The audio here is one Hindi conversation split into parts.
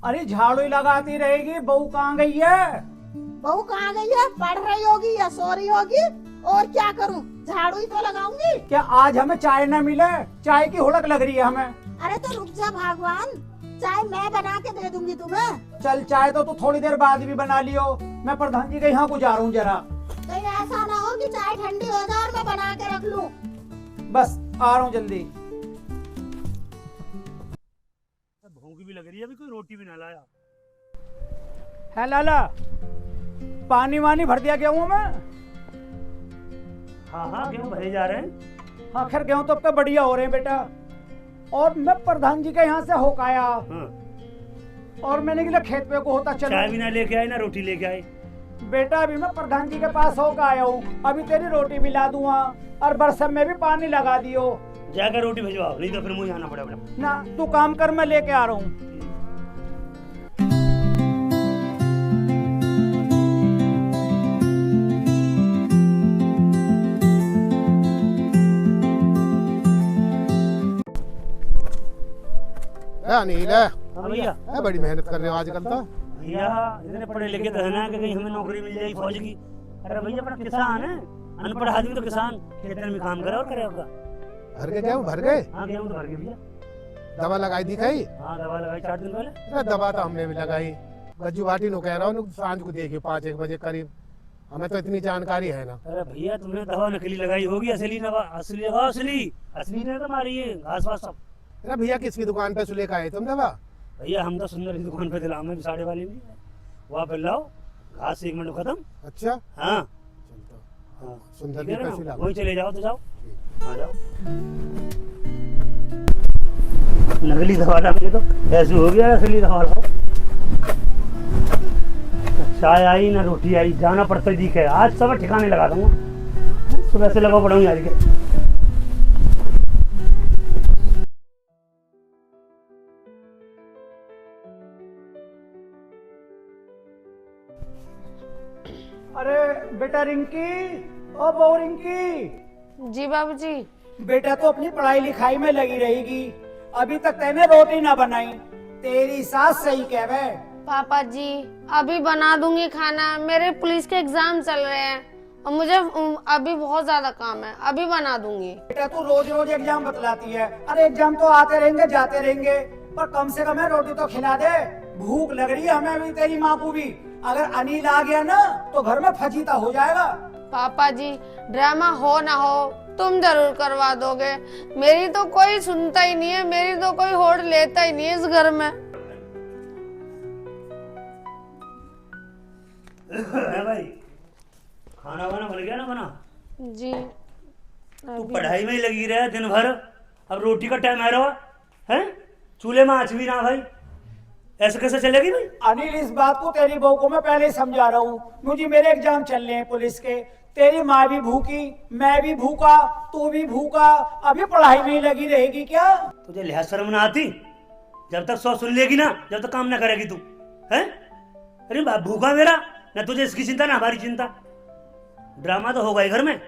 अरे झाड़ू ही लगाती रहेगी, बहू कहाँ गई है? बहू कहाँ गई है? पढ़ रही होगी या सो रही होगी। और क्या करूं, झाड़ू ही तो लगाऊंगी। क्या आज हमें चाय न मिले? चाय की हुड़क लग रही है हमें। अरे तो रुक जा भगवान, चाय मैं बना के दे दूंगी तुम्हें। चल चाय तो तू थोड़ी देर बाद भी बना लियो, मैं प्रधान जी के यहाँ गुजारूं जरा। कहीं ऐसा ना हो कि चाय ठंडी हो जाए और मैं बना के रख लूं। बस आ रहा हूँ जल्दी। भूख भी लग रही है, अभी कोई रोटी भी ना लाया। है लाला, पानी वानी भर दिया गेहूं में? हाँ हाँ, गेहूँ भरे जा रहे हैं। हाँ खैर गेहूं तो अब तक बढ़िया हो रहे हैं बेटा। और मैं प्रधान जी के यहाँ से होकर आया हाँ। और मैंने कहा खेत पे को होता चलो। चाय भी ना लेके आए ना रोटी लेके आए। बेटा अभी मैं प्रधान जी के पास होकर आया हूँ, अभी तेरी रोटी भी ला दूंगा और बरसम में भी पानी लगा दियो। जाकर रोटी भिजवाओ, नहीं तो फिर मुझे आना पड़ेगा। ना तू काम कर, मैं लेके आ रहा हूँ। अनिल है हाँ भैया। बड़ी मेहनत कर रहे हो आजकल तो। भैया इतने पढ़े लिखे तो है ना कि कहीं हमें नौकरी मिल जाएगी फौज की। अरे भैया अपना किसान है, अनपढ़ आदमी तो किसान खेतों में काम करे और करे होगा। भर गए गेहूं भर गए? हाँ गेहूँ तो भर गए भैया। दवा लगाई दिखाई? हाँ दवा लगाई 4 दिन पहले। अरे दवा तो हमने भी लगाई। गज्जू बाटी नो कह रहा हूँ सांझ को देखिए 5-1 बजे करीब, हमें तो इतनी जानकारी है ना। अरे भैया तुमने दवा नकली लगाई होगी, असली दवा असली दवा असली ने तो मारी है घास वास सब। अरे भैया किसकी दुकान पे सुले का है तुम दवा? भैया हम तो सुंदर की दुकान पे दिला, हमें भी साढ़े वाली भी है। वहाँ पे लाओ घास 1 मिनट खत्म। अच्छा हाँ हाँ, सुंदर ठीक है की ना? पैसे लाओ। वहीं चले जाओ तो जाओ। हाँ जाओ। नकली दवा डालिए तो ऐसे हो गया, असली दवा लाओ। चाय आई ना रोटी आई, जाना पड़ता ही दिखे। आज सब ठिकाने लगा दूंगा, सुबह से लगा पड़ूंगी आज के। अरे बेटा रिंकी, ओ बहू रिंकी। जी बाबूजी। बेटा तो अपनी पढ़ाई लिखाई में लगी रहेगी, अभी तक तेने रोटी ना बनाई। तेरी सास सही कहवे। पापा जी अभी बना दूंगी खाना, मेरे पुलिस के एग्जाम चल रहे हैं और मुझे अभी बहुत ज्यादा काम है, अभी बना दूंगी। बेटा तू रोज रोज एग्जाम बतलाती है। अरे एग्जाम तो आते रहेंगे जाते रहेंगे, पर कम से कम रोटी तो खिला दे। भूख लग रही है हमें भी, तेरी माँ को भी। अगर अनिल आ गया ना तो घर में फजीता हो जाएगा। पापा जी ड्रामा हो ना हो तुम जरूर करवा दोगे, मेरी तो कोई सुनता ही नहीं है, मेरी तो कोई होड़ लेता ही नहीं है इस घर में। है भाई, खाना वाना बन गया ना बना? जी तू पढ़ाई में ही लगी रहे दिन भर, अब रोटी का टाइम आ रहा है, चूल्हे में आँच भी ना भाई, ऐसे कैसे चलेगी भाई? अनिल इस बात को तेरी बहू को मैं पहले ही समझा रहा हूँ। मुझे मेरे एग्जाम चल रहे हैं पुलिस के, तेरी माँ भी भूखी, मैं भी भूखा, तू भी भूखा, अभी पढ़ाई में ही लगी रहेगी क्या? तुझे लिहाज शर्म ना आती? जब तक 100 सुन लेगी ना, जब तक काम ना करेगी तू है। अरे भूखा मेरा, ना तुझे इसकी चिंता ना हमारी चिंता। ड्रामा तो होगा ही घर में,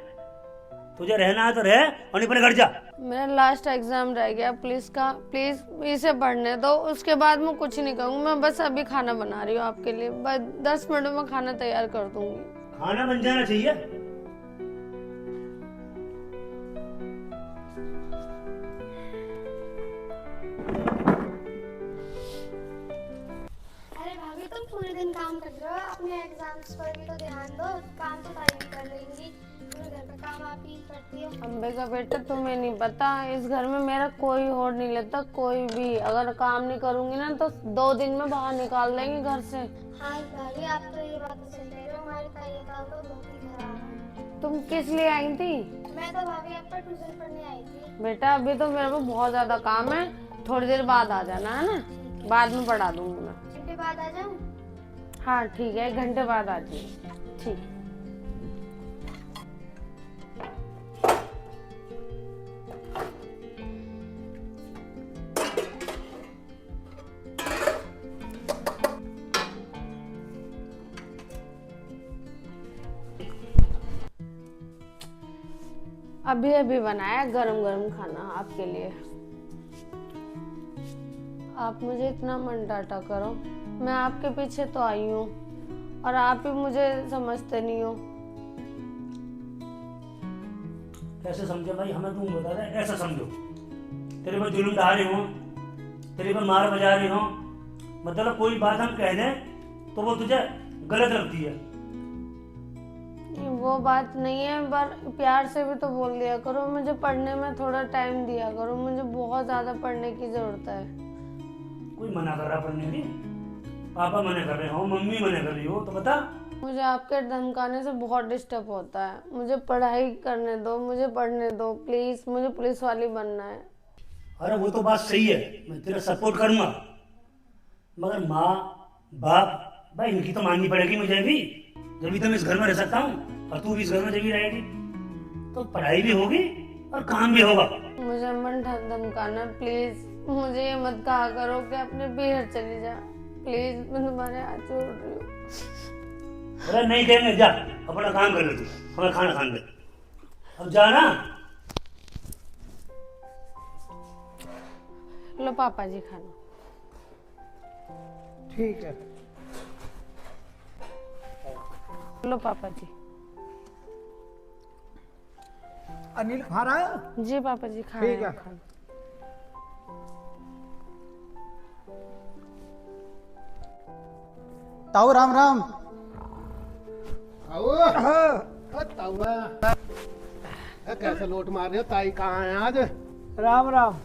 तुझे रहना है तो रह और नहीं अपने घर जा। मेरा लास्ट एग्जाम रह गया पुलिस का, प्लीज इसे पढ़ने दो, उसके बाद मैं कुछ नहीं कहूँगी। मैं बस अभी खाना बना रही हूँ आपके लिए, बस 10 मिनट में खाना तैयार कर दूंगी। खाना बन जाना चाहिए। अरे भाभी तुम पूरे दिन काम कर रहे हो, अपने एग्जाम्स पर भी तो ध्यान दो। काम तो भाई भी कर लेंगी, पूरे घर का काम आप ही करती हो। अम्बे का बेटा तुम्हें नहीं पता, इस घर में मेरा कोई होड़ नहीं लेता, कोई भी। अगर काम नहीं करूंगी ना तो 2 दिन में बाहर निकाल देंगे घर से। हाँ भाभी आप तो ये बात सही कह रहे हो, हमारी तबीयत तो बहुत ही खराब है। तुम किस लिए आई थी? मैं तो भाभी आप पर ट्यूशन पढ़ने आई थी। बेटा अभी तो मेरे को बहुत ज्यादा काम है, थोड़ी देर बाद आ जाना है ना, बाद में पढ़ा दूंगी मैं। घंटे बाद आ जाऊँ? हाँ ठीक है, 1 घंटे बाद आ जाइए। ठीक। अभी अभी बनाया गरम गरम खाना आपके लिए। आप मुझे इतना मन डांटा करो, मैं आपके पीछे तो आई हूँ और आप ही मुझे समझते नहीं हो। कैसे समझे भाई, हमें तुम बता रहे ऐसा समझो, तेरे पर जुल्म ढा रहे हो, तेरे पर मार बजा रहे हो, मतलब कोई बात हम कह दें तो वो तुझे गलत लगती है। वो बात नहीं है, पर प्यार से भी तो बोल दिया करो, मुझे पढ़ने में थोड़ा टाइम दिया करो, मुझे बहुत ज्यादा पढ़ने की जरूरत है। कोई मना कर रहा पढ़ने की? पापा मना कर रहे हो, मम्मी मना कर रही हो, तो बता। मुझे आपके धमकाने से बहुत डिस्टर्ब होता है, मुझे पढ़ाई करने दो, मुझे पढ़ने दो प्लीज, मुझे पुलिस वाली बनना है। अरे वो तो बात सही है, मैं तेरा सपोर्ट करूंगा, मगर माँ बाप भाई इनकी तो माननी पड़ेगी मुझे भी, जब भी तो मैं इस घर में रह सकता हूँ और तू भी इस घर में जब भी रहेगी तो पढ़ाई भी होगी और काम भी होगा। मुझे मन धमकाना प्लीज, मुझे ये मत कहा करो कि अपने बिहार चली जा, प्लीज मैं तुम्हारे हाथ जोड़ रही हूँ। अरे नहीं कहेंगे, जा अपना काम कर ले तू, हमें खाना खाने दे, अब जा ना। लो पापा जी खाना। ठीक है। लो पापा जी। अनिल खा रहा है? जी पापा जी खा ठीक रहे है। हैं खाना। ताऊ राम राम। आओ ताऊआ, कैसे लोट मार रहे हो? ताई कहाँ है आज? राम राम।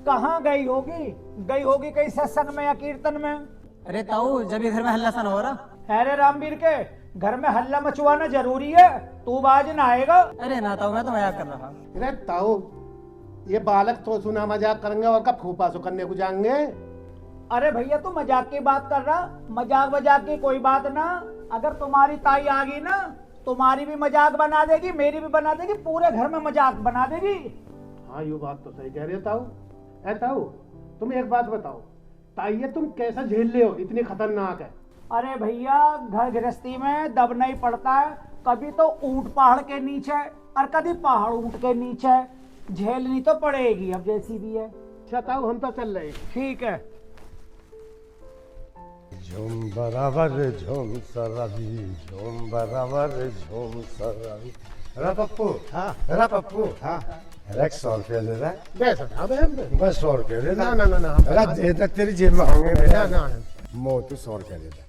कहाँ गई होगी? गई होगी कहीं सत्संग में या कीर्तन में। अरे ताऊ, जब ये घर में हल्ला सा न हो रहा। अरे रामवीर के घर में हल्ला मचवाना जरूरी है, तू बाज ना आएगा। अरे ना ताऊ, मैं तो मजाक कर रहा था। अरे ताऊ, ये बालक तो सुना मजाक करेंगे और कब फूफा सो करने को जाएंगे? अरे भैया तू मजाक की बात कर रहा, मजाक वजाक की कोई बात ना। अगर तुम्हारी ताई आ गई ना, तुम्हारी भी मजाक बना देगी, मेरी भी बना देगी, पूरे घर में मजाक बना देगी। हाँ ये बात तो सही कह रहे हो ताऊ। अरे ताऊ, तुम एक बात बताओ, ताई ये तुम कैसा झेल रहे हो? इतनी खतरनाक है। अरे भैया घर गृहस्थी में दबना ही पड़ता है, कभी तो ऊंट पहाड़ के नीचे और कभी पहाड़ ऊंट के नीचे, झेलनी तो पड़ेगी अब जैसी भी है। अच्छा ताऊ, हम तो चल रहे हैं। ठीक है। झूम बराबर झूम सराबी, झूम बराबर झूम सराबी। अरे पप्पू, हाँ अरे पप्पू, हाँ अरे 100 रुपया दे रहा है। बस हटा बे। बस 100 रुपया दे ना रहा। ना ना, अरे दे दे, तेरी जेब में होंगे ना ना। मो तू 100 रुपया दे दे,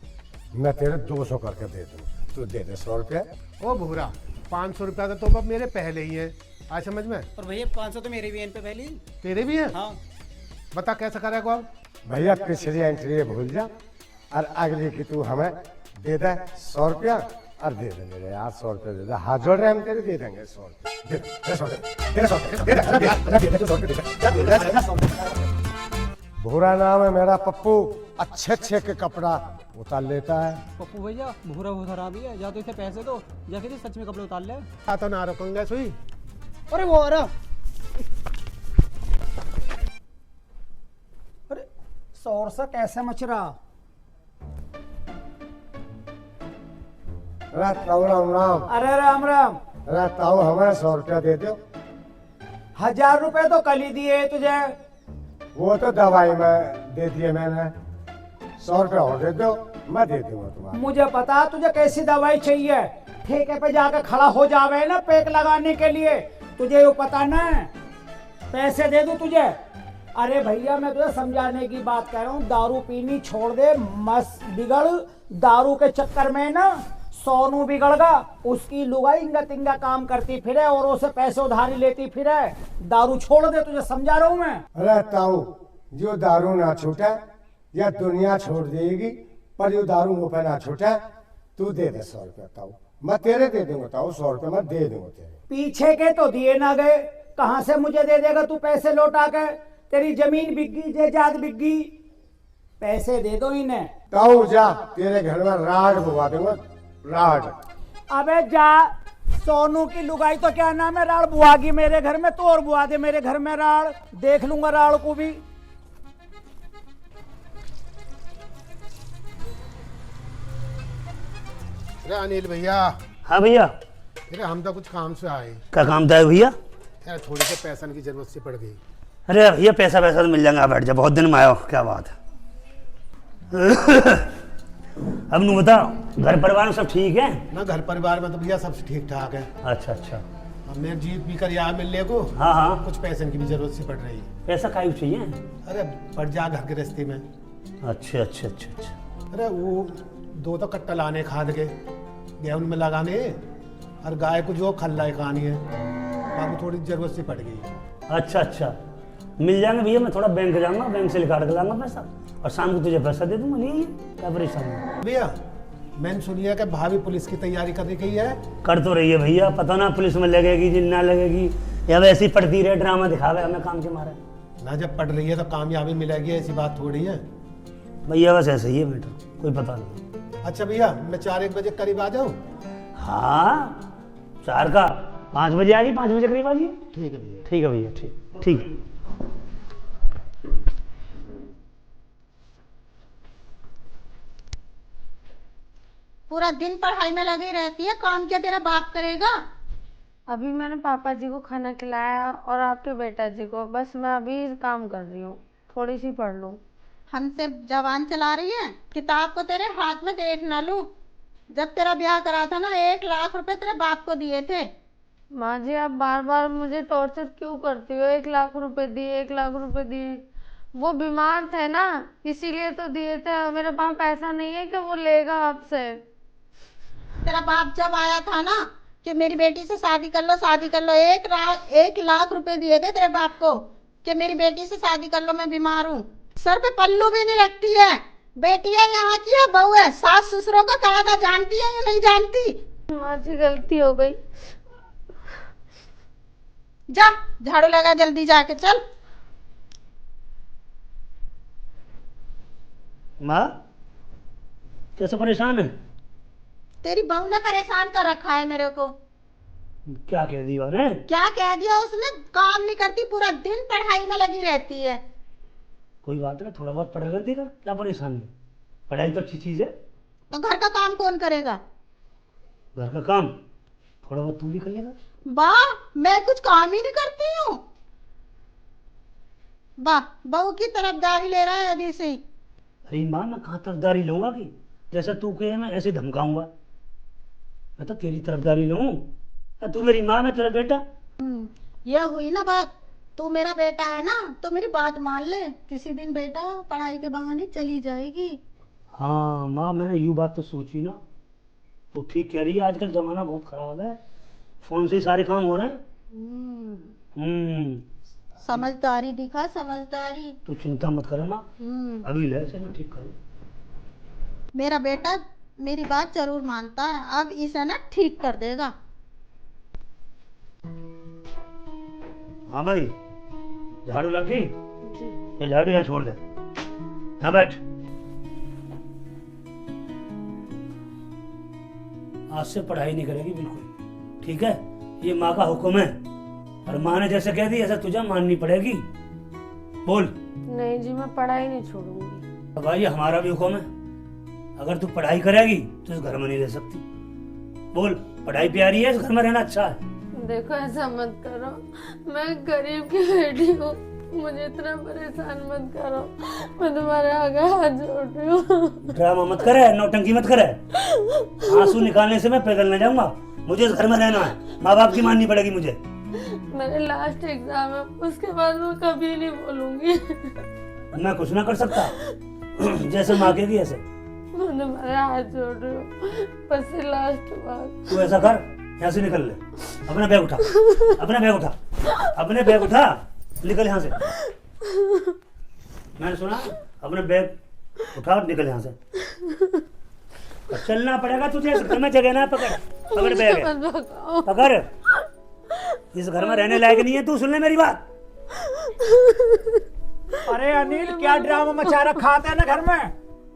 मैं तेरे 200 करके दे दूँ, तू दे दे 100 रुपया। ओ भूरा, 500 रुपया तो अब मेरे पहले ही है, आज समझ में? और भैया 500 तो मेरे भी हैं पे पहले। तेरे भी है? हाँ। बता कैसे करेगा अब? भैया पिछली एंट्री भूल जा और अगली की तू हमें दे दे 100 रुपया और दे दे मेरे यार 100 रुपया दे दे, हाथ जोड़ रहे हम तेरे, दे देंगे 100 रुपया। दे 100 रुपया, दे 100 रुपया, दे 100 रुपया। भूरा नाम है मेरा पप्पू, अच्छे अच्छे के कपड़ा उतार लेता है। पप्पू भैया भूरा बहुत खराब ही है, या तो इसे पैसे दो या फिर सच में कपड़े उतार ले। तो ना रुकूंगा सुई। अरे वो आ रहा। अरे शोर सा कैसे मच रहा? अरे ताऊ राम राम। अरे राम राम। अरे ताऊ हमें 100 रुपया दे दो। 1000 रुपए तो कल ही दिए तुझे। वो तो दवाई में दे दिए मैंने, 100 रुपया और दे दो, मैं दे दूंगा तुम्हारा। मुझे पता तुझे कैसी दवाई चाहिए, ठेके पे जाकर खड़ा हो जावे ना पेक लगाने के लिए, तुझे वो पता ना है, पैसे दे दूं तुझे। अरे भैया मैं तुझे समझाने की बात कह रहा हूँ, दारू पीनी छोड़ दे, मस्त बिगड़, दारू के चक्कर में ना सोनू बिगड़गा, उसकी लुगाई इंगा तिंगा काम करती फिरे और उसे पैसे उधारी लेती फिरे, दारू छोड़ दे, तुझे समझा रहा हूँ मैं। अरे ताऊ, जो दारू ना छूटे या दुनिया छोड़ देगी, पर जो दारू मुँह पे ना छूटे, तू दे दे 100 रुपया ताऊ, मैं तेरे दे दूंगा ताऊ, 100 रुपया मैं दे दूंगा तेरे। पीछे के तो दिए ना गए, कहाँ से मुझे दे देगा तू पैसे लौटा के? तेरी जमीन बिक गई, जायदाद बिक गई, पैसे दे दो इन्हें। ताऊ जा, तेरे घर में राड बुवा दूंगा, राड। अबे जा, सोनू की लुगाई तो क्या नाम है, राड़ बुआगी मेरे घर में, तो और बुआ दे मेरे घर में राड़, देख लूंगा राड़ को भी। अरे अनिल भैया। हाँ भैया। अरे हम तो कुछ काम से आए। क्या काम था भैया? यार थोड़ी से पैसन की जरूरत सी पड़ गई। अरे भैया पैसा वैसा तो मिल जाएगा, आप बैठ जा, बहुत दिन में आयो, क्या बात है। अब नू बता, घर परिवार में सब ठीक है? ना घर परिवार में तो भैया सब ठीक ठाक है। अच्छा अच्छा। अब मेरे जीत भी कर यहाँ मिलने को। हाँ हाँ। कुछ पैसे की भी जरूरत सी पड़ रही है। पैसा काहे चाहिए? अरे पड़ जा घर के रास्ते में। अच्छा अच्छा अच्छा अच्छा। अरे वो 2 तो कट्टा लाने खाद के गेहूं में लगाने, और गाय को जो खल्ला खानी है, बाबू थोड़ी जरूरत सी पड़ गई। अच्छा अच्छा, मिल जाएंगे भैया, मैं थोड़ा बैंक जाऊंगा, बैंक से निकाल के लाऊंगा पैसा, और शाम को तुझे पैसा दे दूंगा। नहीं क्या परेशानी है भैया? मैंने सुनी है कि भाभी पुलिस की तैयारी करने गई है। कर तो रही है भैया, पता ना पुलिस में लगेगी जिन ना लगेगी, या वैसे ही पढ़ती रहे, ड्रामा दिखावे हमें काम के मारे। ना जब पढ़ रही है तो कामयाबी मिलेगी, ऐसी बात थोड़ी है भैया, बस ऐसे ही है बेटा, कोई पता नहीं। अच्छा भैया, मैं 4-1 बजे करीब आ जाऊँ? हाँ 4 का 5 बजे आ जाइए, 5 बजे करीब आ जाइए। ठीक है भैया। ठीक है भैया, ठीक ठीक है। पूरा दिन पढ़ाई में लगी रहती है, काम क्या तेरा बाप करेगा? अभी मैंने पापा जी को खाना खिलाया और आपके बेटा जी को, बस मैं अभी काम कर रही हूँ, थोड़ी सी पढ़ लूँ। हमसे जबान चला रही है? किताब को तेरे हाथ में देख ना लूं। जब तेरा ब्याह करा था ना, 1 लाख रुपए तेरे बाप को दिए थे। माँ जी आप बार बार मुझे टॉर्चर क्यों करती हो? 1 लाख रुपए दिए, 1 लाख रुपए दिए। वो बीमार थे ना, इसीलिए तो दिए थे। मेरे पास पैसा नहीं है कि वो लेगा आपसे। तेरा बाप जब आया था ना कि मेरी बेटी से शादी कर लो, शादी कर लो, 1 लाख रुपए दिए थे तेरे बाप को कि मेरी बेटी से शादी कर लो, मैं बीमार हूँ। सर पे पल्लू भी नहीं रखती है। बेटी है यहाँ की है, बहू है, सास ससुरों का कायदा जानती है या नहीं जानती? माँ जी गलती हो गई। जा झाड़ू लगा, जल्दी जाके चल। माँ कैसे परेशान है? तेरी बहू ने परेशान कर रखा है मेरे को। क्या कह दी ने? क्या कह दिया उसने? काम नहीं करती, पूरा दिन पढ़ाई में लगी रहती है। कोई बात नहीं, थोड़ा बहुत पढ़ा करती, क्या परेशानी है? पढ़ाई तो अच्छी चीज है। तो घर का काम कौन करेगा? घर का काम थोड़ा बहुत तू भी कर लेगा। वाह, मैं कुछ काम ही नहीं करती हूँ। वाह, बहू की तरफदारी ले रहा है अभी से ही। अरे माँ, मैं कहाँ तरफदारी लूंगा? कि जैसा तू कहे मैं ऐसे धमकाऊंगा? मैं तो तेरी तरफदारी लूं। तू मेरी माँ, मैं तेरा बेटा। यह हुई ना बात। तू मेरा बेटा है ना, तो मेरी बात मान ले। किसी दिन बेटा पढ़ाई के बहाने चली जाएगी। हाँ माँ, मैंने यूँ बात तो सोची ना, वो ठीक कह रही है। आजकल जमाना बहुत खराब है, फोन से ही सारे काम हो रहे हैं। समझदारी दिखा, समझदारी। तू चिंता मत करना, अभी ले से मैं ठीक करूँ। मेरा बेटा मेरी बात जरूर मानता है, अब इसे ना ठीक कर देगा। हाँ भाई, झाड़ू लग गई? ये झाड़ू यहाँ छोड़ दे। हाँ बैठ। आज से पढ़ाई नहीं करेगी बिल्कुल, ठीक है? ये माँ का हुक्म है, और माँ ने जैसे कह दी ऐसा तुझे माननी पड़ेगी। बोल। नहीं जी, मैं पढ़ाई नहीं छोड़ूंगी। तो भाई हमारा भी हुक्म है, अगर तू पढ़ाई करेगी तो इस घर में नहीं रह सकती। बोल, पढ़ाई प्यारी है, इस घर में रहना अच्छा है। देखो ऐसा मत करो, मैं गरीब की बेटी हूँ, मुझे इतना परेशान मत करो। मैं तुम्हारे आगे हाथ जोड़ रही हूँ। ड्रामा मत करे, नौटंकी मत करे। आंसू निकालने से मैं पैदल न जाऊंगा, मुझे इस घर में रहना है। माँ बाप की माननी पड़ेगी मुझे। मेरे लास्ट एग्जाम है, उसके बाद मैं कभी नहीं बोलूंगी। मैं कुछ ना कर सकता, जैसे माँ कहेगी ऐसे। मैं तुम्हारे हाथ जोड़ रही हूँ, बस ये लास्ट बात। तू ऐसा कर, यहाँ से निकल ले। अपना बैग उठा, अपना बैग उठा, अपने बैग उठा, निकल यहाँ से। मैंने सुना, अपने बैग उठा और निकल यहाँ से। और चलना पड़ेगा तुझे, इस घर में जगह ना। पकड़ पकड़ बैग, पकड़। इस घर में रहने लायक नहीं है तू, सुन ले मेरी बात। अरे अनिल, क्या ड्रामा मचा रखा है ना घर में?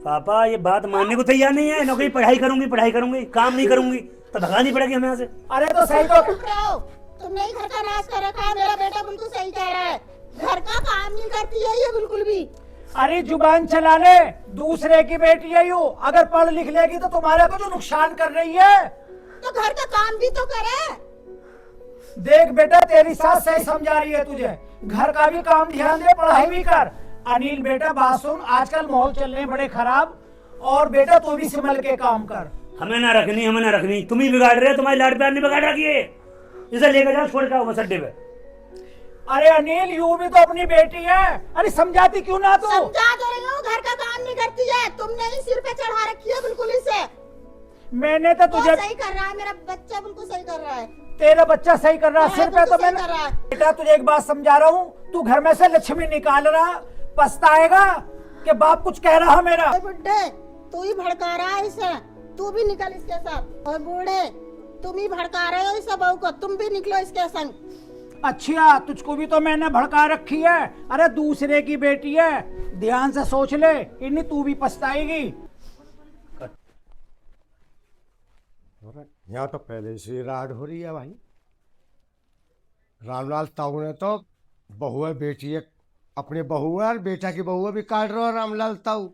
पापा ये बात मानने को तैयार नहीं है। नौकरी पढ़ाई करूंगी, पढ़ाई करूंगी, काम नहीं करूंगी तो भगानी पड़ेगी हमें यहाँ से। अरे तो सही तो तुमने ही घर का नाश कर रखा है। मेरा बेटा बिल्कुल सही कह रहा है, घर का काम नहीं करती है ये बिल्कुल भी। अरे जुबान चला ले, दूसरे की बेटी है यू। अगर पढ़ लिख लेगी तो तुम्हारे को जो नुकसान कर रही है। तो घर का काम भी तो करे। देख बेटा, तेरी सास सही समझा रही है तुझे, घर का भी काम ध्यान दे, पढ़ाई भी कर। अनिल बेटा बात सुन, आजकल माहौल चल रहे हैं बड़े खराब, और बेटा तू भी संभल के काम कर। हमें ना रखनी, तुम ही बिगाड़ रहे हो, तुम्हारी लाड प्यार नहीं बिगाड़ रखी है। इसे लेकर जाओ, छोड़ के आओ बस अड्डे पे। अरे अनिल, यू भी तो अपनी बेटी है, अरे समझाती क्यों ना तू? समझा तो रही हूँ, घर का काम नहीं करती है, तुमने ही सिर पे चढ़ा रखी है बिल्कुल इसे। मैंने तो तुझे सही कर रहा है, मेरा बच्चा बिल्कुल सही कर रहा है। तेरा बच्चा सही कर रहा है, सिर पे तो सही मैंने कर रहा है। बेटा तुझे एक बात समझा रहा हूँ, तू घर में से लक्ष्मी निकाल रहा, पछताएगा कि बाप कुछ कह रहा मेरा। बुड्ढे, तू ही भड़का रहा है इसे, तू भी निकल इसके साथ। और बूढ़े, तुम ही भड़का रहे हो इस बहू को, तुम भी निकलो इसके संग। अच्छा, तुझको भी तो मैंने भड़का रखी है। अरे दूसरे की बेटी है, ध्यान से सोच ले, इन्हीं तू भी पछताएगी। यहाँ तो पहले से राड हो रही है भाई। रामलाल ताऊ ने तो बहू है बेटी है, अपने बहू है और बेटा की बहू भी काट रहा है रामलाल ताऊ।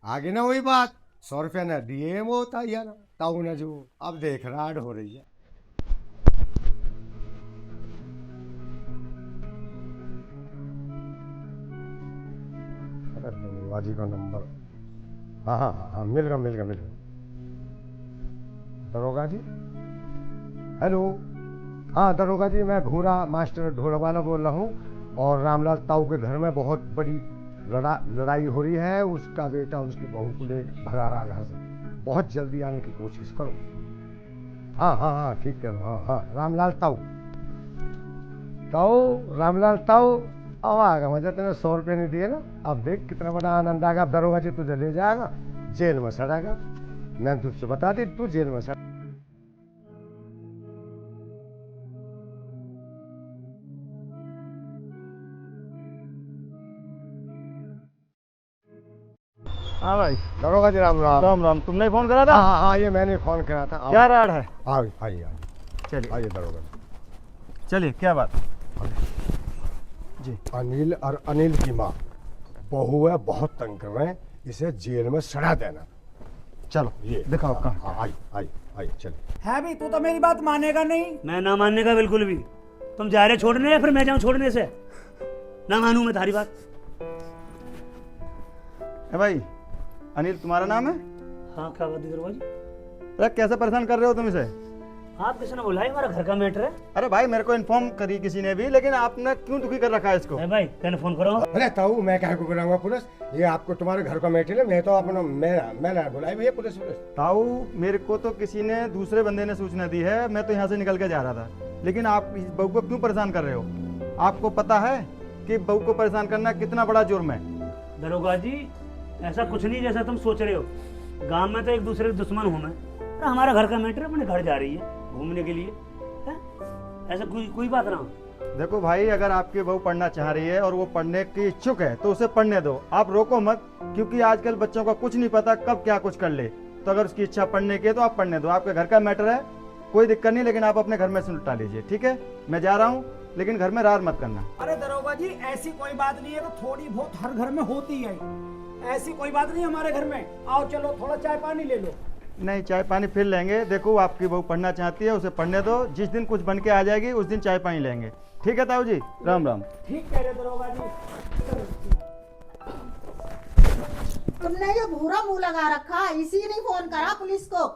आगे ना वही बात, 100 रुपया ना दिए वो होता है ना ताऊ ने, जो अब देख राड हो रही है। अरे धन्यवाद का नंबर, हाँ हाँ हाँ, मिल गया। दरोगा जी, हेलो। हाँ दरोगा जी, मैं भूरा मास्टर ढोलवाला बोल रहा हूँ, और रामलाल ताऊ के घर में बहुत बड़ी लड़ाई हो रही है। उसका बेटा उसकी बहू को ले भगा रहा घर से, बहुत जल्दी आने की कोशिश करो। हाँ ठीक है। हाँ रामलाल ताऊ रामलाल ताऊ आवागा, मुझे तेने 100 रुपये नहीं दिए ना, अब देख कितना बड़ा आनंद आएगा। अब दरोगा जी तुझे ले जाएगा, जेल में सड़ेगा। मैं तुझसे बता दी, तू जेल में सड़। हाँ भाई, दरोगा जी राम राम। राम राम। तुमने फोन करा था? हाँ ये मैंने फोन करा था। क्या राड है? आइए चलिए दरोगा जी, चलिए, क्या बात जी? अनिल और अनिल की माँ बहू है, बहुत तंग कर रहे हैं, इसे जेल में सड़ा देना। चलो ये दिखाओ कहाँ। हाँ आई चलिए। है भी, तू तो मेरी बात मानेगा नहीं। मैं ना मानने का बिल्कुल भी। तुम जा रहे छोड़ने या फिर मैं जाऊं छोड़ने से? ना मानूं मैं तुम्हारी बात। भाई, अनिल तुम्हारा नाम है? हाँ, क्या बात है दरोगा जी? अरे कैसे परेशान कर रहे हो तुम इसे? आप किसने बोला है? हमारा घर का मैटर है। अरे भाई, मेरे को इन्फॉर्म करी किसी ने भी, लेकिन आपने क्यों दुखी कर रखा है इसको? भाई कहने फोन करो। अरे ताऊ, मैं क्या को कराऊंगा पुलिस? ये आपको तुम्हारे घर का मैटर है, मैं तो अपना मैं बुलाई भैया पुलिस। ताऊ, मेरे को तो किसी ने, दूसरे बंदे ने सूचना दी है, मैं तो यहाँ से निकल के जा रहा था, लेकिन आप इस बहू को क्यों परेशान कर रहे हो? आपको पता है कि बहू को परेशान करना कितना बड़ा जुर्म है? दरोगा जी, ऐसा कुछ नहीं जैसा तुम सोच रहे हो। गांव में तो एक दूसरे के दुश्मन हूं मैं, और हमारा घर का मैटर अपने घर जा रही है घूमने के लिए है? ऐसा कोई बात ना हो। देखो भाई, अगर आपकी बहू पढ़ना चाह रही है और वो पढ़ने की इच्छुक है तो उसे पढ़ने दो, आप रोको मत, क्योंकि आजकल बच्चों का कुछ नहीं पता कब क्या कुछ कर ले। तो अगर उसकी इच्छा पढ़ने की है तो आप पढ़ने दो, आपके घर का मैटर है, कोई दिक्कत नहीं, लेकिन आप अपने घर में सुलटा लीजिए, ठीक है? मैं जा रहा हूँ, लेकिन घर में रार मत करना। अरे दरोगा जी, ऐसी कोई बात नहीं है, तो थोड़ी बहुत हर घर में होती है, ऐसी कोई बात नहीं हमारे घर में। आओ चलो, थोड़ा चाय पानी ले लो। नहीं, चाय पानी फिर लेंगे। देखो, आपकी बहू पढ़ना चाहती है, उसे पढ़ने दो, जिस दिन कुछ बन के आ जाएगी उस दिन चाय पानी लेंगे, ठीक है ताऊ जी? राम राम। ठीक कह रहे दरोगा जी। तुमने ये भूरा मुंह लगा रखा, इसी ने फोन करा पुलिस को।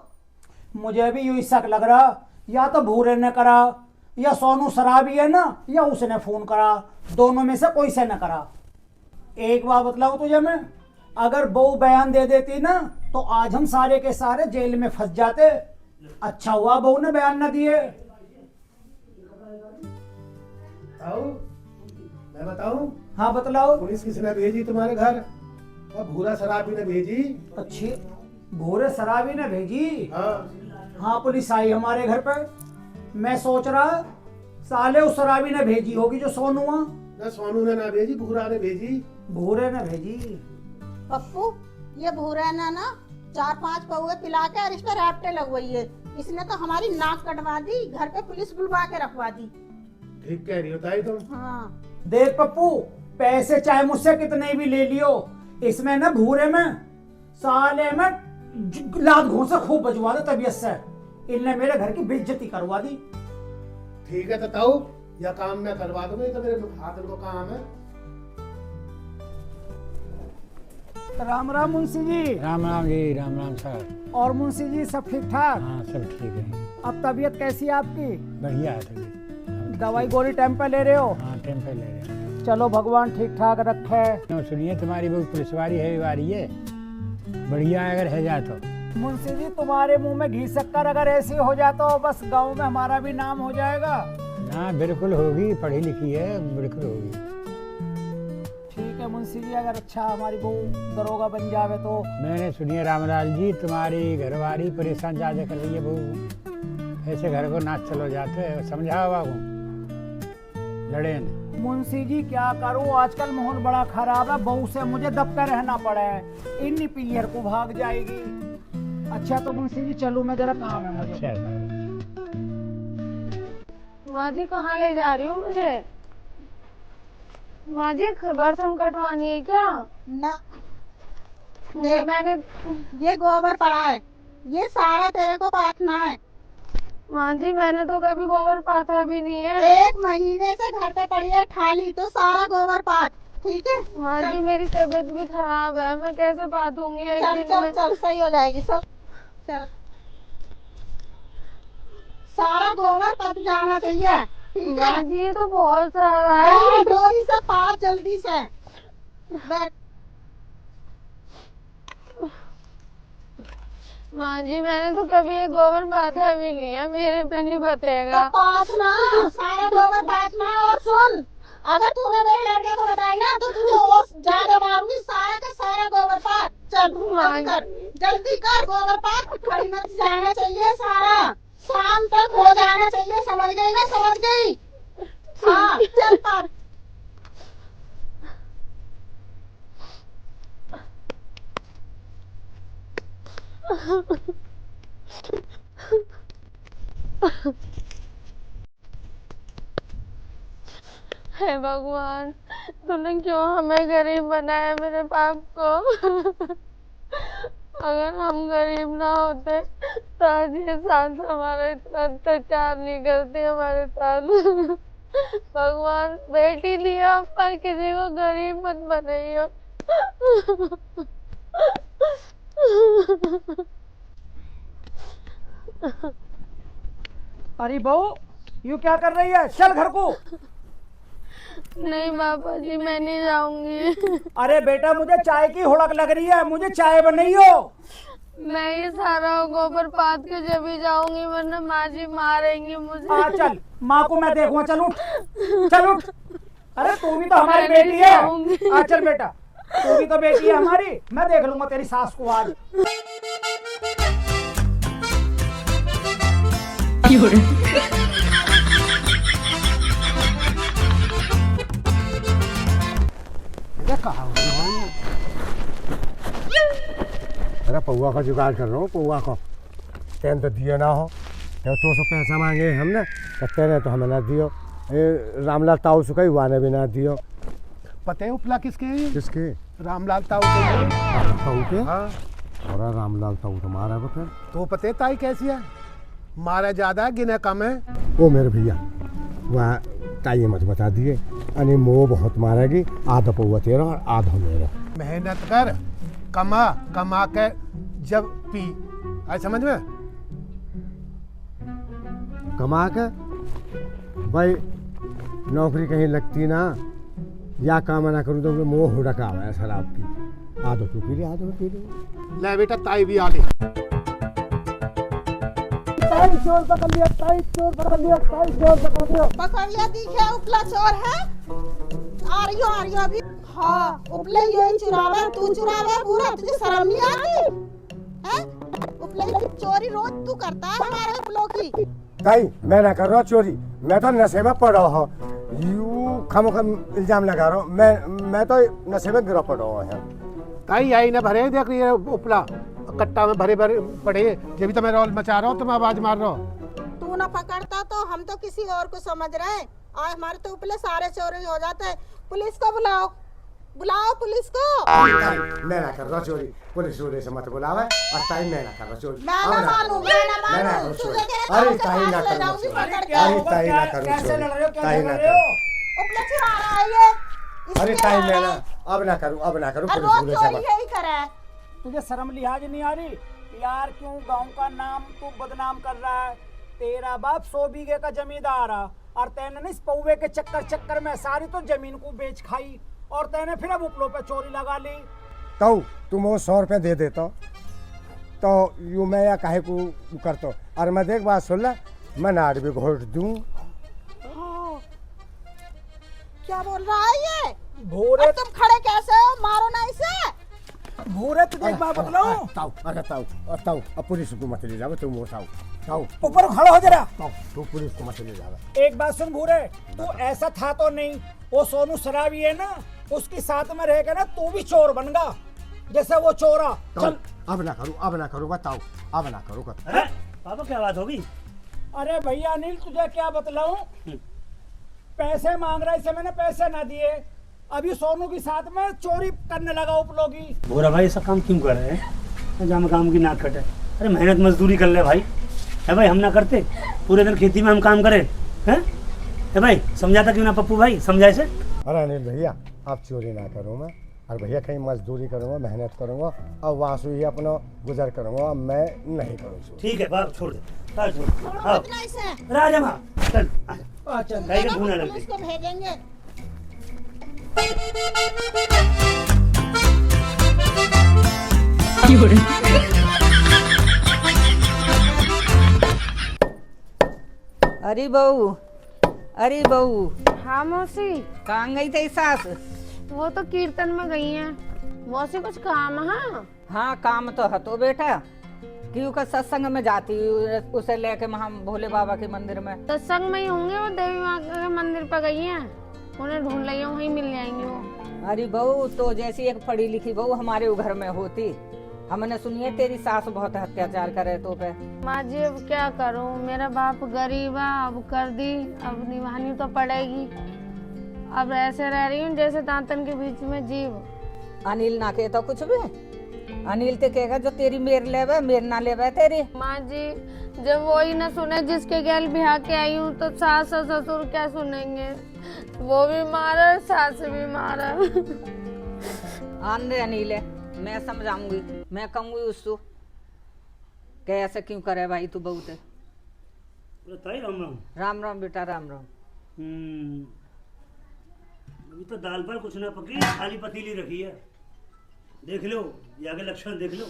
मुझे भी यही शक लग रहा, या तो भूरे ने करा, या सोनू शराबी है ना, या उसने फोन करा, दोनों में से कोई से न करा। एक बात बतलाऊं तुझे मैं, अगर बहू बयान दे देती ना तो आज हम सारे के सारे जेल में फंस जाते। अच्छा हुआ बहू ने बयान न दिए। मैं बताऊं? हाँ बतलाओ। पुलिस किसने भेजी तुम्हारे घर? और भूरा शराबी ने भेजी। अच्छी, भूरे शराबी ने भेजी? हाँ हाँ, पुलिस आई हमारे घर पे। मैं सोच रहा साले उस शराबी ने भेजी होगी जो सोनू। ना सोनू ने ना भेजी, भूरा ने भेजी। भूरे ने भेजी। पप्पू, ये भूरा ने ना 4-5 कौवे पिला के और इस पर रैप्टे लगवाई है, इसने तो हमारी नाक कटवा दी, घर पे पुलिस बुलवा के रखवा दी। ठीक कह रही हो ताई तुम। हाँ, देख पप्पू, पैसे चाहे मुझसे कितने भी ले लियो, इसमें ना भूरे में साले में लात घूंसे खूब बजवा दो तबीयत से। इनने मेरे घर की बेइज्जती करवा दी। ठीक है तो ताऊ, या काम मैं करवा दूंगा, ये तो मेरे हाथ को काम है। राम राम मुंशी जी। राम राम जी, राम राम सर। और मुंशी जी सब ठीक ठाक? हाँ सब ठीक है। अब तबीयत कैसी है आपकी? बढ़िया है तबीयत। दवाई गोली टाइम पे ले रहे हो? हाँ टाइम पे ले रहे हैं। चलो भगवान ठीक ठाक रखे। क्यों सुनिए, तुम्हारी वो पुलिसवारी है वारी है, बढ़िया है अगर है जा तो। मुंशी जी तुम्हारे मुंह में घी शक्कर अगर ऐसी हो जाए तो बस गांव में हमारा भी नाम हो जाएगा। ना बिल्कुल होगी, पढ़ी लिखी है, बिल्कुल होगी। ठीक है मुंशी जी, अगर अच्छा हमारी बहू दरोगा बन जावे तो। मैंने सुनिए रामलाल जी, तुम्हारी घरवाली परेशान ज्यादा कर रही है बहू, ऐसे घर को नाच चलो जाते, समझाओ बाबू, लड़े न। मुंशी जी क्या करूं, आजकल माहौल बड़ा खराब है, बहू से मुझे दबकर रहना पड़ा है, इन्हीं पीहर को भाग जाएगी। अच्छा तो मुंशी जी चलूं, मैं जरा काम है मुझे। अच्छा माँ जी कहाँ ले जा रही हो मुझे? माँ जी बर्तन कटवानी है क्या? ना मैंने ये गोबर पड़ा है, ये सारा तेरे को बांटना है। माँ जी मैंने तो कभी गोबर पाथा भी नहीं है। 1 महीने से घर पे पड़ी है थाली, तो सारा गोबर पाट, ठीक है? माँ जी मेरी तबीयत भी खराब है, मैं कैसे पाथूंगी एक चल दिन चल में? चल सही हो जाएगी सब। चल सारा गोबर पट जाना चाहिए, ठीक है? माँ जी ये तो बहुत सारा है। डोरी से पाट जल्दी से। बैठ। माँ जी मैंने तो कभी ये गोबर पाथा भी नहीं है, मेरे पे नहीं बतेगा। तो पाटना, सारा गोबर पाटना। और सुन, अगर तूने मेरे लड़के को बताया तो तुझे और ज्यादा मारूंगी। सारा का सारा गोबर पाट। चल जल्दी कर गोबर पाट, खड़ी मत जाना चाहिए, सारा शाम तक हो जाना चाहिए, समझ गई ना? समझ गई? हाँ चल पाट। हे भगवान, तूने क्यों हमें गरीब बनाया मेरे बाप को? अगर हम गरीब ना होते तो आज ये सास हमारा इतना अत्याचार नहीं करती हमारे साथ। भगवान बेटी दिया पर किसी को गरीब मत बनाइयो। अरे बहू यू क्या कर रही है? चल घर को। नहीं पापा जी मैं नहीं जाऊंगी। अरे बेटा मुझे चाय की हुड़क लग रही है, मुझे चाय बनाइयो। मैं ये सारा गोबर पात के जब ही जाऊंगी, वरना माँ जी मारेंगी मुझे। चल माँ को मैं देखूंगा, चल उठ, चल उठ। अरे तू भी तो हमारी बेटी है। चल बेटा, तू भी तो बेटी है हमारी, मैं देख लूंगा तेरी सास को आज। अरे पौआ का जुगाड़ कर रहा हूँ, पौआ का टाइम तो दिया ना हो, तो 200 पैसा मांगे हमने, कहते रहे तो हमें ना दियो। रामलाल ताऊ सुखाई हुआ ने भी ना दियो। पता है उपला किसके है? किसके? रामलाल ताऊ के। ताऊ के? हाँ। और रामलाल ताऊ तुम्हारा है फिर? तो पता है ताई कैसी है? मारा ज्यादा है, गिने कम है। वो मेरे भैया वह ताई मत बता दिए, अने मोह बहुत मारेगी, आधा पौआ तेरा और आधा मेरा। मेहनत कर, कमा, कमा के जब पी, आई समझ में? कमा के भाई नौकरी कहीं लगती ना, या काम ना करूँ तो मोह हो रखा है शराब की। आधो तू पी ले, आधो पी ले। ले बेटा ताई भी आ गई। ताई चोर पकड़ लिया, ताई चोर पकड़ लिया, ताई चोर पकड़ लिया। पकड़ लिया, दिखे उपला चोर है। आ रही हो अभी। हाँ उपले ये चुरावा, तू चुरावा पूरा, तुझे शर्म नहीं आती है? उपले की चोरी रोज तू करता है हमारे उपलों की। ताई मैं ना कर रहा चोरी, मैं तो नशे में पड़ा हूँ। यू खामोखम इल्जाम लगा रहा हूँ, मैं तो नशे में गिरा पड़ा हुआ है। ताई आई ना भरे, देख रही है उपला कट्टा में भरे भरे पड़े, ये भी तो मैं रोल मचा रहा हूँ, तुम आवाज मार रहा हो। तू ना पकड़ता तो हम तो किसी और को समझ रहे हैं। आज हमारे तो उपले सारे चोरी हो जाते हैं। पुलिस को बुलाओ। बुलाओ पुलिस को। मैं ना कर रहा चोरी, पुलिस वोलिस से मत बुलावे। और ताई मैं ना कर रहा चोरी। मैं ना मानूं, मैं ना मैं ना मानूं। करूँ चोरी। तुझे तेरे अरे बाप के ताई ना पास ले करूँ जाऊंगी चोरी। पकड़ के। अरे ताई ना करूँ कैसे चोरी। लड़ रहे हो, क्या ताई लड़ ना रहे हो? करूँ। उपले चुरा रहा है ये। अरे इसलिए ताई लड़ मैं रहा ना है। अब ना करूँ, अब ना करूँ और पुलिस रोज वोलिस से चोरी मत। यही करे। तुझे शर्म लिहाज नहीं आ रही? यार क्यों गांव का नाम तू बदनाम कर रहा है? तेरा बाप 100 बीघे का जमींदार है और तैने ना इस पौवे के चक्कर में सारी तो जमीन को बेच खाई और तैने फिर अब उपलों पे चोरी लगा ली। तो तुम वो 100 रुपये दे देता तो यूं मैं या काहे को करता। और मैं देख बात सुन ला, मैं नाड़ भी घोट दूं। क्या बोल रहा है ये? भूरे और तुम खड़े कैसे हो? मारो ना इसे। भूरे तुझे एक बात बतलाऊं? ताऊ, अरे ताऊ, ताऊ, अब पुलिस को मत ले जाओ तुम। वो ताऊ, ताऊ, ऊपर खड़ा हो जरा। ताऊ, तू पुलिस को मत ले जाओ। एक बात सुन भूरे, तू ऐसा था तो नहीं। वो सोनू शराबी है ना, उसके साथ में रह के ना तू भी चोर बन गा जैसे वो चोरा। चल। अब ना करूँ, अब ना करूँ, बताओ, अब ना करूँ। अरे पापा क्या बात होगी? अरे भैया अनिल तुझे क्या बतलाऊं, पैसे मांग रहा है, इसे मैंने पैसे ना दिए, अभी सोनू के साथ में चोरी करने लगा उपलों की। भोरा भाई ऐसा काम क्यों कर रहे हैं? जहाँ में काम की नाक कटे। अरे मेहनत मजदूरी कर ले भाई। है भाई हम ना करते? पूरे दिन खेती में हम काम करें हैं? है भाई समझाता क्यों ना पप्पू भाई, समझाए से? अरे अनिल भैया आप चोरी ना करूँ मैं, और भैया कहीं मजदूरी करूँगा, मेहनत करूँगा और वासु ही अपना गुजर करूँगा। मैं नहीं करूँ चोरी। ठीक है बाप छोड़ दे, चल छोड़। आओ ना इसे। राजा माँ चल चल गाय के भूना लगते। पुलिस को भेजेंगे। अरे बहू, अरे बहू, हाँ मौसी, कहाँ गई थी सास? वो तो कीर्तन में गई हैं। मौसी कुछ काम है? हाँ काम तो है तो बेटा, क्यों का सत्संग में जाती उसे लेके वहाँ भोले बाबा के मंदिर में। सत्संग में ही होंगे, वो देवी माँ के मंदिर पर गई हैं। उन्हें ढूंढ लिया, वहीं मिल जाएंगे वो। अरे बहू तो जैसी एक पढ़ी लिखी बहू हमारे घर में होती। हमने सुनिए तेरी सास बहुत अत्याचार करे तो पे। माँ जी अब क्या करूँ, मेरा बाप गरीब है, अब कर दी, अब निभानी तो पड़ेगी। अब ऐसे रह रही हूँ जैसे दांतन के बीच में जीव। अनिल ना के तो कुछ भी, अनिल ते कहेगा जो तेरी मेर लेवे मेर ना लेवे तेरी। माँ जी जब वो ही न सुने जिसके गैल बिहार के आई हूँ, तो सास और ससुर क्या सुनेंगे? वो भी मारा, सास भी मारा। आंदे अनिल है, मैं समझाऊंगी, मैं कहूंगी उसको कि ऐसे क्यों करे भाई तू बहुत है। बताइए राम राम। राम राम बेटा राम राम। अभी तो दाल पर कुछ ना पकी, खाली पतीली रखी है। देख लो ये आगे लक्षण देख लो,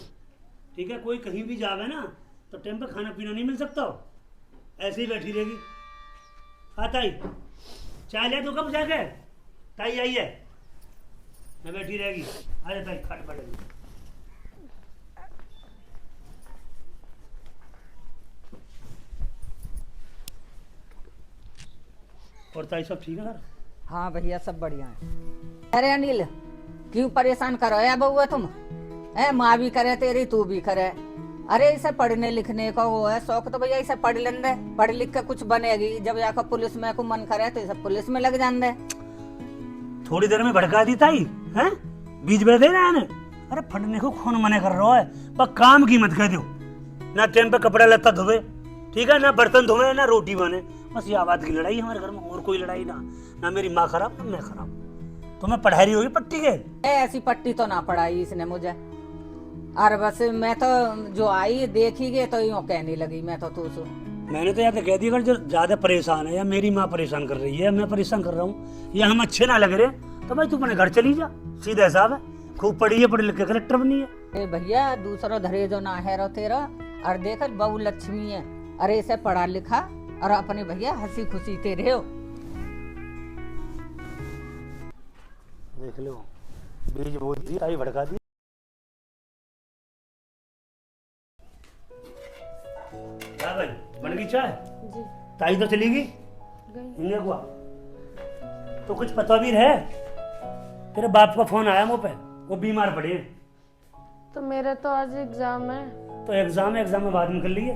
ठीक है? कोई कहीं भी जावे ना तो टाइम पे खाना पीना नहीं मिल सकता हो, ऐसे ही बैठी रहेगी। हाँ ताई चाय ले तो कब जाके? ताई आई है, मैं बैठी रहेगी। अरे ताई खट पड़ेगी। और ताई सब ठीक है सर? हाँ भैया सब बढ़िया है। अरे अनिल क्यों परेशान करो है बउआ तुम? है माँ भी करे तेरी, तू भी करे। अरे इसे पढ़ने लिखने का वो है शौक तो भैया इसे पढ़ लें दे, पढ़ लिख के कुछ बनेगी। जब जाकर पुलिस में को मन करे तो इसे पुलिस में लग जान दे। थोड़ी देर में भड़का दी ताई हैं, बीज बे दे रहा है। अरे पढ़ने को कौन मने कर रहा है? बस काम की मत कह दो ना, टाइम पे कपड़ा लत्ता धोवे, ठीक है ना, बर्तन धोवे ना रोटी बने। बस ये आवाज की लड़ाई हमारे घर में, और कोई लड़ाई ना मेरी माँ खराब ना मैं खराब। तुम्हें पढ़ाई रही होगी पट्टी के? ऐसी पट्टी तो ना पढ़ाई इसने मुझे। और बस मैं तो जो आई देखी गई तो यूँ कहने लगी मैं तो तू सु। मैंने तो यार कह दिया अगर जो ज्यादा परेशान है या मेरी माँ परेशान कर रही है, मैं परेशान कर रहा हूँ, या हम अच्छे ना लग रहे तो भाई तू अपने घर चली जा, सीधा हिसाब है। खूब पढ़ी है, पढ़ लिख के कलेक्टर बनी है। भैया दूसरा धरे जो ना है रो तेरा। और देख बहु लक्ष्मी है, अरे इसे पढ़ा लिखा और अपने भैया हंसी खुशी तेरे हो। देख लो बीज बोल दी, ताई भड़का दी। क्या भाई बन गई चाय? जी ताई तो चली गई, गई। हुआ तो कुछ पता भी है? तेरे बाप का फोन आया मुँह पे, वो बीमार पड़े हैं। तो मेरा तो आज एग्जाम है। तो एग्जाम में बाद में कर लिए।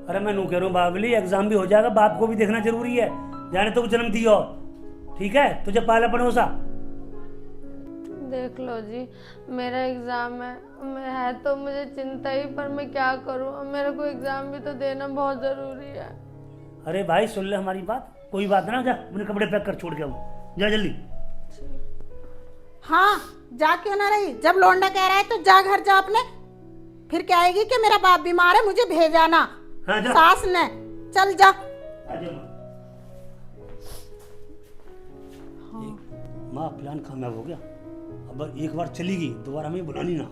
अरे मैं नू कह रहा हूँ बाबली, एग्जाम भी हो जाएगा, बाप को भी देखना जरूरी है, जाने तो जन्म दियो। ठीक है, तुझे पाला पड़ोसा। देख लो जी, मेरा एग्जाम है तो मुझे चिंता ही, पर मैं क्या करूं, अब मेरे को एग्जाम भी तो देना बहुत जरूरी है। अरे भाई सुन ले हमारी बात, कोई बात ना, जा अपने कपड़े पैक कर, छोड़ के आओ, जा जल्दी। हाँ, जा क्यों ना रही? जब लौंडा कह रहा है तो जा घर जा अपने। फिर कहेगी कि मेरा बाप बीमार है, मुझे भेजा ना। हाँ, जा। सास ने, चल जा। माँ प्लान कामयाब हो गया, अब एक बार चली गई दोबारा हमें बुलानी ना।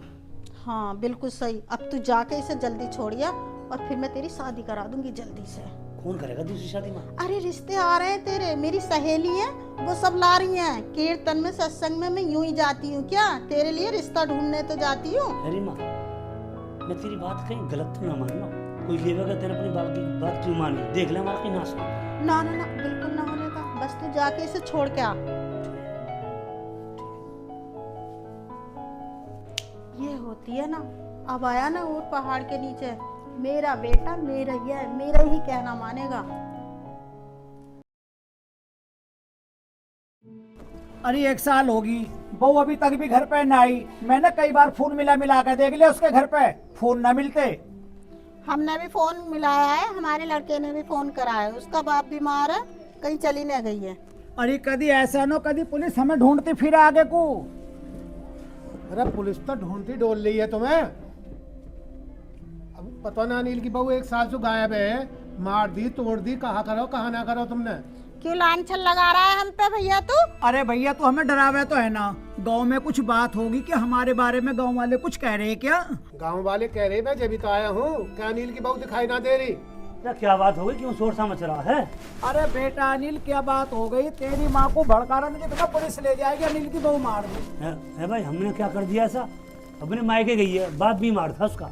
हाँ बिल्कुल सही। अब तू जाके इसे जल्दी छोड़िया और फिर मैं तेरी शादी करा दूंगी जल्दी से। कौन करेगा दूसरी शादी माँ? अरे रिश्ते आ रहे हैं तेरे, मेरी सहेली है वो सब ला रही हैं। कीर्तन में, सत्संग में मैं यूं ही जाती हूँ क्या? तेरे लिए रिश्ता ढूंढने तो जाती हूँ। अरे माँ, मैं तेरी बात कहीं गलत तो ना मानना, कोई लेगा तेरे अपनी बाप की बात क्यों मान ली? देख ले हमारा कहीं नाश ना ना ना, बिल्कुल ना होने का। बस तू जाके इसे छोड़ के आ। ये होती है ना, अब आया ना ऊट पहाड़ के नीचे, मेरा बेटा मेरा ही है, मेरा ही कहना मानेगा। अरे 1 साल होगी, बहू अभी तक भी घर पे न आई। मैंने कई बार फोन मिला के देख लिया उसके घर पे, फोन न मिलते। हमने भी फोन मिलाया है, हमारे लड़के ने भी फोन करा है, उसका बाप बीमार है, कहीं चली न गई है। अरे कभी ऐसा न कभी पुलिस हमें ढूंढती फिर आगे को। अरे पुलिस तो ढूंढती डोल रही है तुम्हें। अब पता ना अनिल की बहू 1 साल से गायब है, मार दी तोड़ दी, कहा करो कहा ना करो तुमने। क्यों लांछन लगा रहा है हम पे भैया तू? अरे भैया तू हमें डरावे तो है ना, गांव में कुछ बात होगी कि हमारे बारे में गांव वाले कुछ कह रहे हैं क्या? गांव वाले कह रहे मैं जब तो आया हूँ, क्या अनिल की बहू दिखाई ना दे रही? क्या बात हो गई, क्यों शोर सा मच रहा है? अरे बेटा अनिल क्या बात हो गई, तेरी माँ को भड़का रहा मुझे, तो पुलिस ले जाएगी, अनिल की बहू मार दी। है भाई, हमने क्या कर दिया ऐसा? अपने मायके गई है, बाप बीमार था उसका,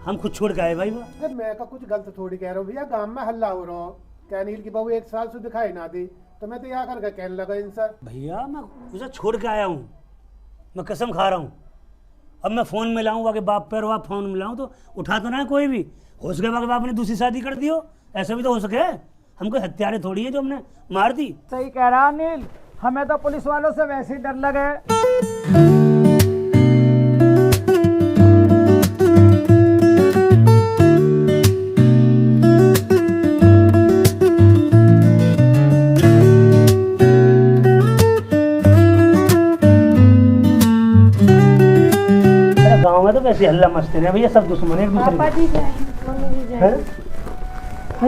हम खुद छोड़ के आए भाई। वो मैं का कुछ गलत थोड़ी कह रहा हूँ भैया, गांव में हल्ला हो रहा हो, क्या अनिल की बहू 1 साल से दिखाई ना दी, तो मैं तो यहाँ करके कहने लगा इनसे। भैया मैं उसे छोड़ के आया हूँ, मैं कसम खा रहा हूँ। अब मैं फोन मिलाऊँ आगे बाप पैर हुआ, फोन मिलाऊँ तो उठा तो ना कोई भी, हो सके बाप ने दूसरी शादी कर दी हो, ऐसा भी तो हो सके। हमको हत्यारे थोड़ी है जो हमने मार दी। सही कह रहा अनिल, हमें तो पुलिस वालों से वैसे ही डर लगे। गाँव में तो वैसे हल्ला मचते रहे भैया, सब दुश्मन है एक दूसरे के।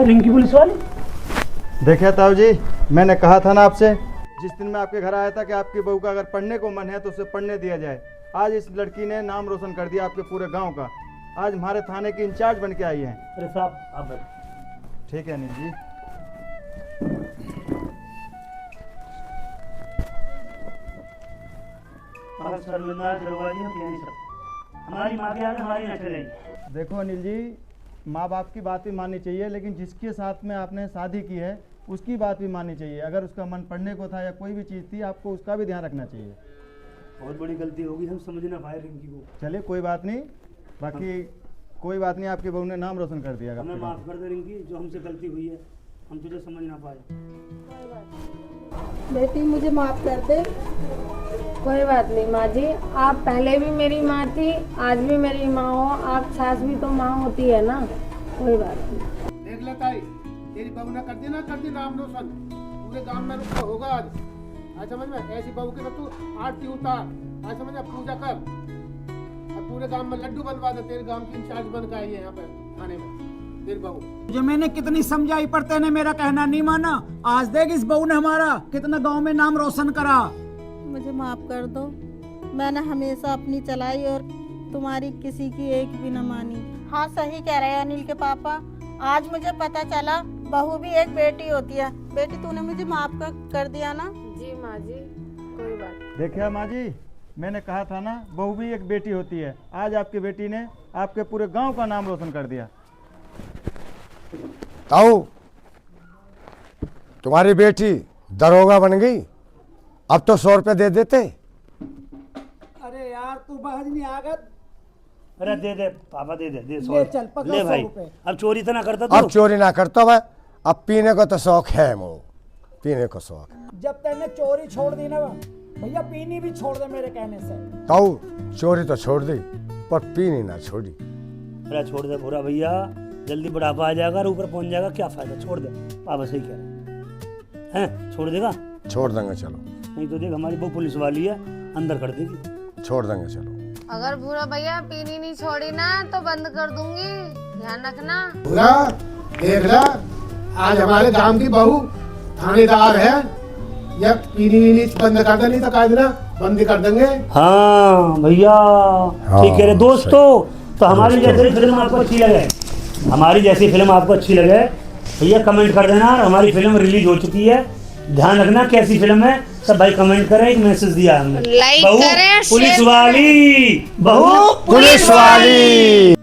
रिंकी पुलिस वाली। देखिए ताऊ जी, मैंने कहा था ना आपसे, जिस दिन मैं आपके घर आया था कि आपकी बहू का अगर पढ़ने को मन है तो उसे पढ़ने दिया जाए। आज इस लड़की ने नाम रोशन कर दिया आपके पूरे गांव का, आज हमारे थाने की इंचार्ज बन के आई हैं। अरे साहब आप बैठो। ठीक है अनिल जी। हमारी माँ के आगे हमारी न चलेगी। देखो अनिल जी, माँ बाप की बात भी माननी चाहिए, लेकिन जिसके साथ में आपने शादी की है उसकी बात भी माननी चाहिए। अगर उसका मन पढ़ने को था या कोई भी चीज़ थी, आपको उसका भी ध्यान रखना चाहिए। बहुत बड़ी गलती होगी, हम समझ ना पाए रिंकी को। चलिए कोई बात नहीं, बाकी कोई बात नहीं, आपकी बहू ने नाम रोशन कर दिया। हमें माफ़ कर दे रिंकी, जो हमसे गलती हुई है, हम तुझे समझ ना पाए। बेटी मुझे माफ कर दे। कोई बात नहीं माँ जी, आप पहले भी मेरी माँ थी, आज भी मेरी माँ हो, आप सास भी तो माँ होती है ना, कोई बात नहीं। देख लेता है तेरी बहू ने कर दी नाम रोशन, पूरे गांव में रुपया होगा आज। आज समझ में, ऐसी बहू के तू आरती उतार, आज समझ में पूजा कर, और पूरे गांव में लड्डू बनवा दे। तेरे गांव की इंचार्ज बन के आई है यहाँ पे थाने में तेरी बहू। जो मैंने कितनी समझाई पर तेने मेरा कहना नहीं माना। आज देख इस बहू ने हमारा कितना गांव में नाम रोशन करा। मुझे माफ कर दो, मैंने हमेशा अपनी चलाई और तुम्हारी किसी की एक भी न मानी। हाँ सही कह रहे हैं अनिल के पापा, आज मुझे पता चला बहू भी एक बेटी होती है। बेटी तूने मुझे माफ कर दिया ना? जी माँ जी, कोई बात नहीं। देखिए माँ जी, मैंने कहा था ना, बहू भी एक बेटी होती है। आज आपकी बेटी ने आपके पूरे गांव का नाम रोशन कर दिया। ताऊ, तुम्हारी बेटी दरोगा बन गई, अब तो 100 रुपये दे देते। अरे यार तू बहज नहीं आगत। अरे दे दे पापा, दे दे ले 100। चल पकड़ ले 100 भाई, रुपए। अब चोरी तो ना करता अब तू। चोरी ना करता भाई, अब पीने को तो शौक है मो, पीने का शौक। जब तैने चोरी छोड़ दी ना भैया, पीनी भी छोड़ दे मेरे कहने से। ताऊ चोरी तो छोड़ दी पर पीनी ना छोड़ी। अरे छोड़ दे भूरा भैया, जल्दी बुढ़ापा आ जाएगा और ऊपर पहुंच जाएगा, क्या फायदा, छोड़ दे। पापा सही कह रहे हैं, छोड़ देगा? छोड़ देंगे चलो। नहीं तो देख हमारी वो पुलिस वाली है, अंदर कर देगी। छोड़ देंगे चलो। अगर भूरा भैया पीनी नहीं छोड़ी ना तो बंद कर दूंगी, ध्यान रखना। पूरा देख ला, आज हमारे गांव की बहू थानेदार है, या पीनी नहीं बंद कर दे, नहीं तो कह देना बंद कर देंगे। हाँ भैया ठीक कह रहे दोस्तों। तो हमारी जैसी फिल्म आपको अच्छी लगे, हमारी जैसी फिल्म आपको अच्छी लगे भैया कमेंट कर देना। और हमारी फिल्म रिलीज हो चुकी है, ध्यान रखना कैसी फिल्म है, सब भाई कमेंट करें। एक मैसेज दिया हमने, लाइक बहू करें, पुलिस वाली, बहू पुलिस वाली।